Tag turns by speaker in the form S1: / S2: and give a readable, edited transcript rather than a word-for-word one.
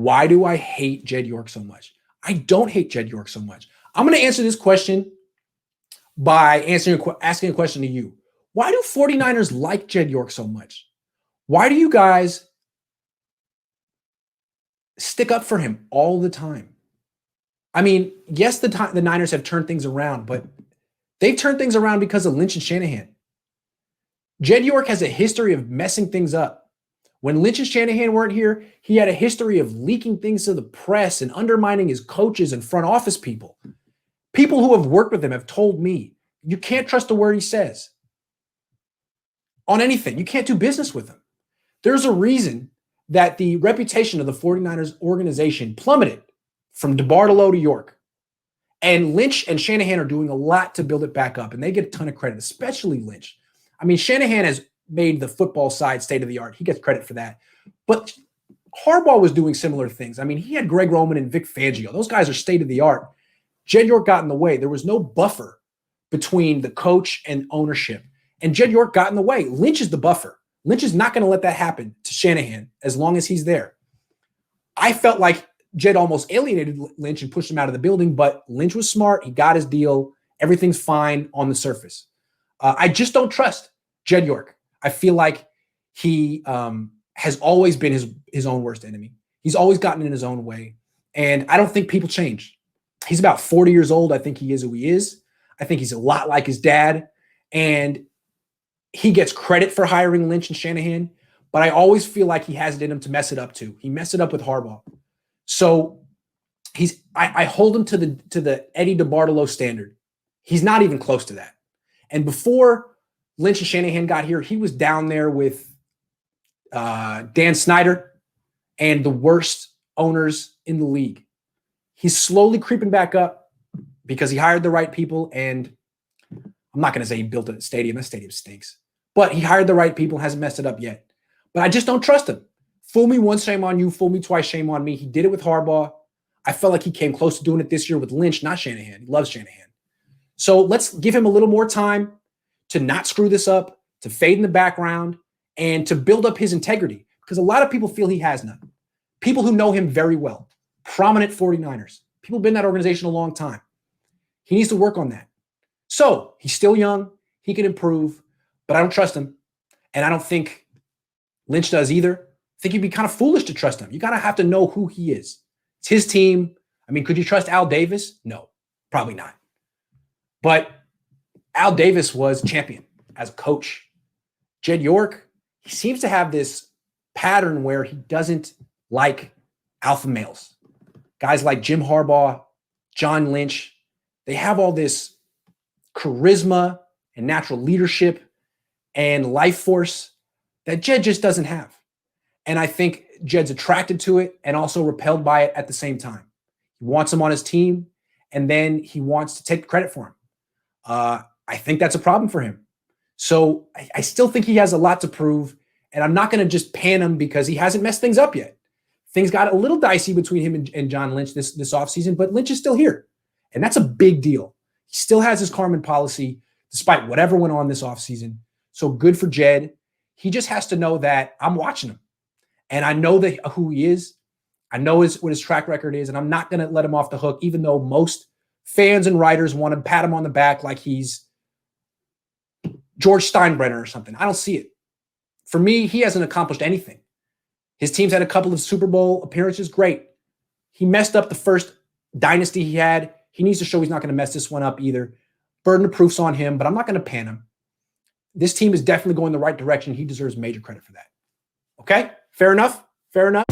S1: Why do I hate Jed York so much? I don't hate Jed York so much. I'm going to answer this question by asking a question to you. Why do 49ers like Jed York so much? Why do you guys stick up for him all the time? I mean, yes, the Niners have turned things around, but they've turned things around because of Lynch and Shanahan. Jed York has a history of messing things up. When Lynch and Shanahan weren't here, he had a history of leaking things to the press and undermining his coaches and front office people. People who have worked with him have told me, you can't trust a word he says on anything. You can't do business with him. There's a reason that the reputation of the 49ers organization plummeted from DeBartolo to York. And Lynch and Shanahan are doing a lot to build it back up, and they get a ton of credit, especially Lynch. I mean, Shanahan has made the football side state of the art. He gets credit for that. But Harbaugh was doing similar things. I mean, he had Greg Roman and Vic Fangio. Those guys are state of the art. Jed York got in the way. There was no buffer between the coach and ownership. And Jed York got in the way. Lynch is the buffer. Lynch is not going to let that happen to Shanahan as long as he's there. I felt like Jed almost alienated Lynch and pushed him out of the building, but Lynch was smart. He got his deal. Everything's fine on the surface. I just don't trust Jed York. I feel like he has always been his own worst enemy. He's always gotten in his own way. And I don't think people change. He's about 40 years old. I think he is who he is. I think he's a lot like his dad. And he gets credit for hiring Lynch and Shanahan, but I always feel like he has it in him to mess it up too. He messed it up with Harbaugh. So I hold him to the Eddie DeBartolo standard. He's not even close to that. And before Lynch and Shanahan got here, he was down there with Dan Snyder and the worst owners in the league. He's slowly creeping back up because he hired the right people. And I'm not going to say he built a stadium. That stadium stinks. But he hired the right people, hasn't messed it up yet. But I just don't trust him. Fool me once, shame on you. Fool me twice, shame on me. He did it with Harbaugh. I felt like he came close to doing it this year with Lynch, not Shanahan. He loves Shanahan. So let's give him a little more time to not screw this up, to fade in the background, and to build up his integrity. Because a lot of people feel he has none. People who know him very well. Prominent 49ers. People who've been in that organization a long time. He needs to work on that. So he's still young. He can improve. But I don't trust him. And I don't think Lynch does either. I think you'd be kind of foolish to trust him. You kind of have to know who he is. It's his team. I mean, could you trust Al Davis? No, probably not. But Al Davis was champion as a coach. Jed York, he seems to have this pattern where he doesn't like alpha males. Guys like Jim Harbaugh, John Lynch, they have all this charisma and natural leadership and life force that Jed just doesn't have. And I think Jed's attracted to it and also repelled by it at the same time. He wants him on his team, and then he wants to take credit for him. I think that's a problem for him. So I still think he has a lot to prove, and I'm not going to just pan him because he hasn't messed things up yet. Things got a little dicey between him and John Lynch this offseason, but Lynch is still here, and that's a big deal. He still has his Carmen policy despite whatever went on this offseason. So good for Jed. He just has to know that I'm watching him. And I know who he is. I know what his track record is. And I'm not going to let him off the hook, even though most fans and writers want to pat him on the back like he's George Steinbrenner or something. I don't see it. For me, he hasn't accomplished anything. His team's had a couple of Super Bowl appearances. Great. He messed up the first dynasty he had. He needs to show he's not going to mess this one up either. Burden of proof's on him, but I'm not going to pan him. This team is definitely going the right direction. He deserves major credit for that. Okay? Fair enough? Fair enough?